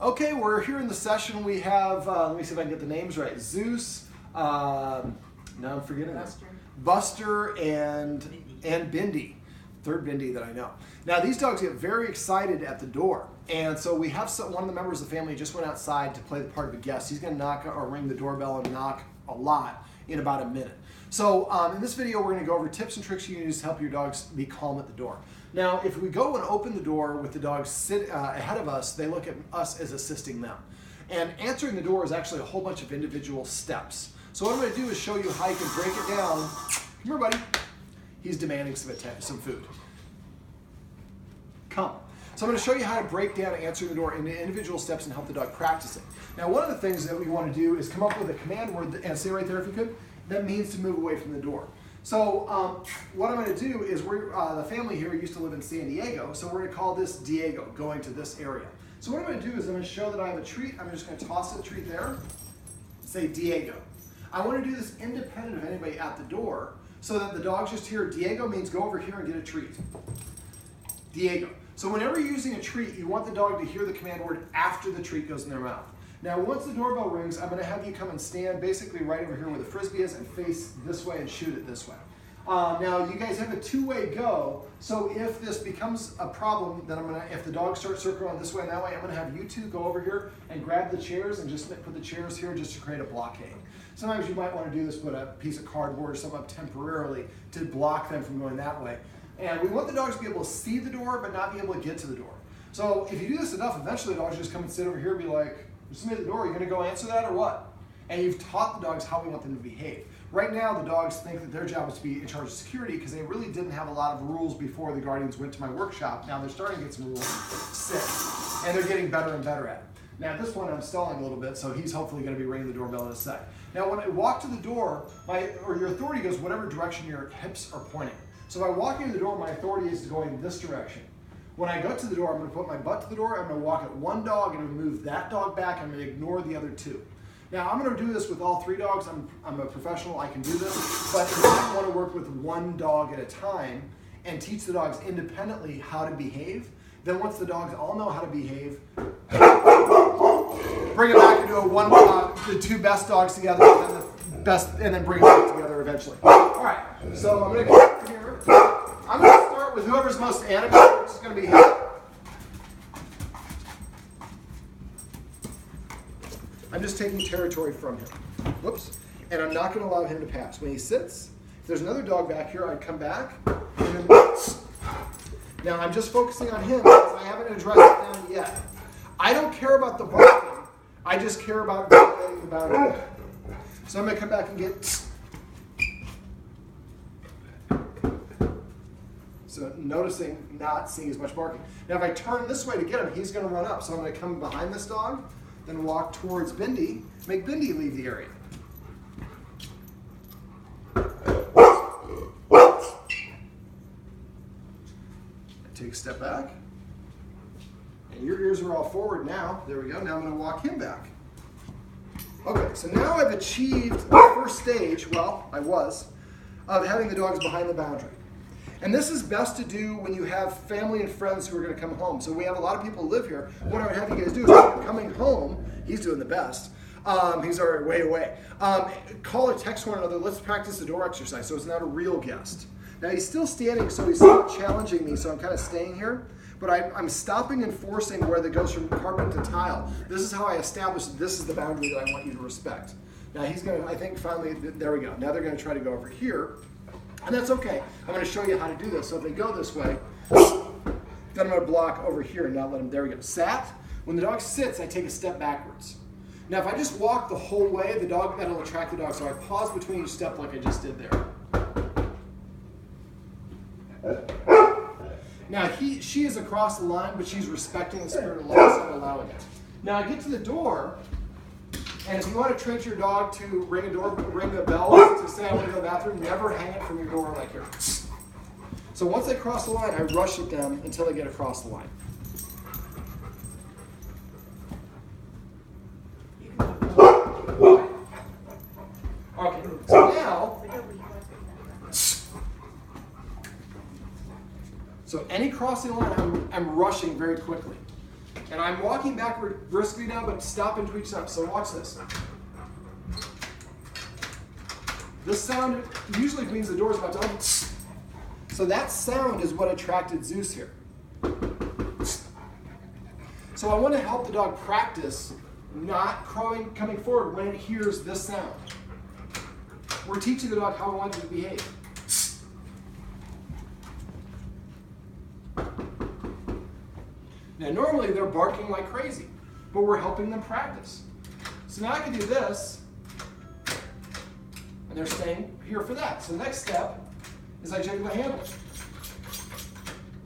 Okay, we're here in the session. We have, let me see if I can get the names right. Zeus, now I'm forgetting this. Buster and Bindi. Third Bindi that I know. Now these dogs get very excited at the door. And so we have one of the members of the family just went outside to play the part of a guest. He's gonna knock or ring the doorbell and knock a lot in about a minute. So in this video, we're gonna go over tips and tricks you can use to help your dogs be calm at the door. Now, if we go and open the door with the dogs sit ahead of us, they look at us as assisting them. And answering the door is actually a whole bunch of individual steps. So what I'm gonna do is show you how you can break it down. Come here, buddy. He's demanding some food. Come. So I'm going to show you how to break down answering the door into individual steps and help the dog practice it. Now, one of the things that we want to do is come up with a command word, and say right there if you could, that means to move away from the door. So what I'm going to do is the family here used to live in San Diego, so we're going to call this Diego, going to this area. So what I'm going to do is I'm going to show that I have a treat. I'm just going to toss the treat there, say Diego. I want to do this independent of anybody at the door, so that the dogs just hear Diego means go over here and get a treat. Diego. So whenever you're using a treat, you want the dog to hear the command word after the treat goes in their mouth. Now, once the doorbell rings, I'm going to have you come and stand basically right over here where the frisbee is and face this way and shoot it this way. Now, you guys have a two-way go, so if this becomes a problem, then if the dog starts circling this way and that way, I'm going to have you two go over here and grab the chairs and just put the chairs here just to create a blockade. Sometimes you might want to do this, put a piece of cardboard or something up temporarily to block them from going that way. And we want the dogs to be able to see the door, but not be able to get to the door. So if you do this enough, eventually the dogs just come and sit over here and be like, there's somebody at the door, are you going to go answer that or what? And you've taught the dogs how we want them to behave. Right now, the dogs think that their job is to be in charge of security because they really didn't have a lot of rules before the Guardians went to my workshop. Now they're starting to get some rules, 6, and they're getting better and better at it. Now at this point, I'm stalling a little bit, so he's hopefully going to be ringing the doorbell in a sec. Now when I walk to the door, your authority goes whatever direction your hips are pointing. So if I walk into the door, my authority is going this direction. When I go to the door, I'm going to put my butt to the door, I'm going to walk at one dog, and I'm going to move that dog back, and I'm going to ignore the other 2. Now I'm going to do this with all 3 dogs. I'm a professional, I can do this, but if you want to work with one dog at a time and teach the dogs independently how to behave, then once the dogs all know how to behave, bring it back into the 2 best dogs together, and then bring it back together eventually. All right, so I'm going to go here. I'm going to start with whoever's most animated, which is going to be him. I'm just taking territory from him. Whoops. And I'm not going to allow him to pass. When he sits, if there's another dog back here, I'd come back. And then, now I'm just focusing on him because I haven't addressed them yet. I don't care about the barking. I just care about violating the boundary. So I'm going to come back and get... So noticing not seeing as much barking. Now if I turn this way to get him, he's going to run up. So I'm going to come behind this dog, then walk towards Bindi, make Bindi leave the area. Take a step back. And your ears are all forward now. There we go. Now I'm going to walk him back. Okay, so now I've achieved the first stage, well, I was, of having the dogs behind the boundary. And this is best to do when you have family and friends who are going to come home. So we have a lot of people who live here. What I would have you guys do is when you're coming home, he's doing the best. He's already way away. Call or text one another, let's practice the door exercise so it's not a real guest. Now he's still standing, so he's still challenging me, so I'm kind of staying here. But I'm stopping and forcing where it goes from carpet to tile. This is how I establish this is the boundary that I want you to respect. Now he's going to, I think finally, there we go. Now they're going to try to go over here. And that's okay. I'm going to show you how to do this. So if they go this way, then I'm going to block over here and not let them, there we go. Sat. When the dog sits, I take a step backwards. Now if I just walk the whole way, that'll attract the dog. So I pause between each step like I just did there. Now she is across the line, but she's respecting the spirit of law, so I'm allowing it. Now I get to the door, and if you want to train your dog to ring a bell to say I want to go to the bathroom, never hang it from your door like here. So once they cross the line, I rush at them until they get across the line. Okay, so now, so any crossing line, I'm rushing very quickly. And I'm walking backward briskly now, but stopping to each step. So watch this. This sound usually means the door is about to open. So that sound is what attracted Zeus here. So I want to help the dog practice not coming forward when it hears this sound. We're teaching the dog how we want it to behave. Now normally they're barking like crazy, but we're helping them practice. So now I can do this, and they're staying here for that. So the next step is I jiggle the handle.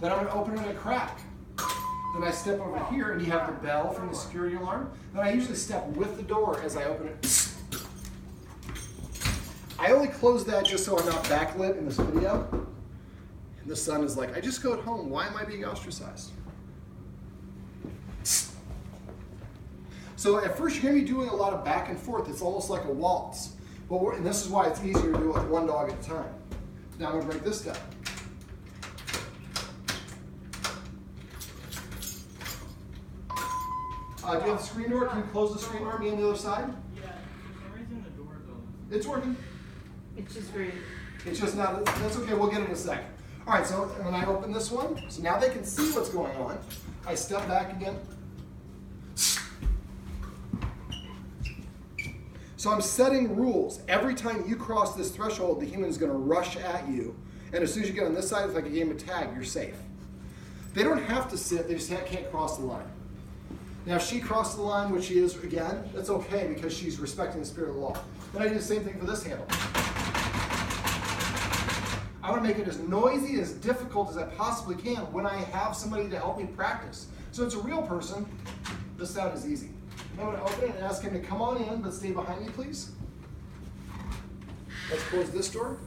Then I'm going to open it in a crack. Then I step over here, and you have the bell from the security alarm. Then I usually step with the door as I open it. I only close that just so I'm not backlit in this video. And the son is like, I just got home. Why am I being ostracized? So at first you're going to be doing a lot of back and forth. It's almost like a waltz. And this is why it's easier to do it with one dog at a time. Now I'm going to break this down. Do you have the screen door? Can you close the screen door and be on the other side? Yeah, for some reason the door is open. It's working. It's just weird. It's just not, that's okay, we'll get it in a second. All right, so when I open this one, so now they can see what's going on. I step back again. So I'm setting rules. Every time you cross this threshold, the human is going to rush at you. And as soon as you get on this side, it's like a game of tag, you're safe. They don't have to sit, they just can't cross the line. Now if she crossed the line, which she is again, that's okay because she's respecting the spirit of the law. Then I do the same thing for this handle. I want to make it as noisy, as difficult as I possibly can when I have somebody to help me practice. So it's a real person, this sound is easy. I'm going to open it and ask him to come on in, but stay behind me, please. Let's close this door.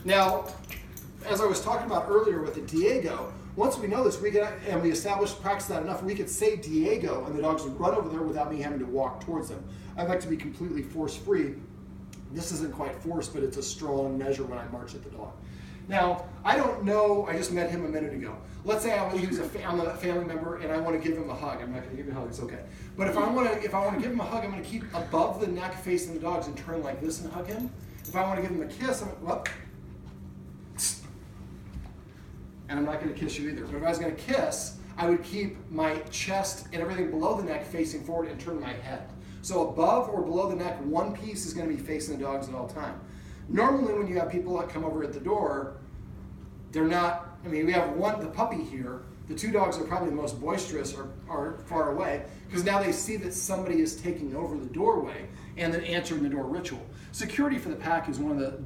Now, as I was talking about earlier with the Diego, once we know this, we establish practice that enough, we could say Diego, and the dogs would run over there without me having to walk towards them. I'd like to be completely force-free. This isn't quite force, but it's a strong measure when I march at the dog. Now, I don't know, I just met him a minute ago. Let's say I'm a family member and I want to give him a hug. I'm not going to give him a hug, it's okay. But if I want to give him a hug, I'm going to keep above the neck facing the dogs and turn like this and hug him. If I want to give him a kiss, and I'm not going to kiss you either. But if I was going to kiss, I would keep my chest and everything below the neck facing forward and turn my head. So above or below the neck, one piece is going to be facing the dogs at all time. Normally when you have people that come over at the door, they're not, we have the puppy here. The two dogs are probably the most boisterous are far away because now they see that somebody is taking over the doorway and then answering the door ritual. Security for the pack is one of the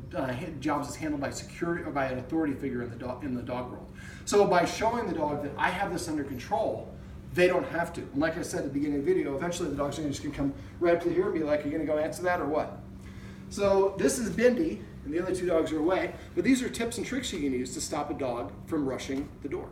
jobs that's handled by security or by an authority figure in the dog world. So by showing the dog that I have this under control, they don't have to. And like I said at the beginning of the video, eventually the dog's just going to come right up to here and be like, are you going to go answer that or what? So this is Bindi, and the other two dogs are away, but these are tips and tricks you can use to stop a dog from rushing the door.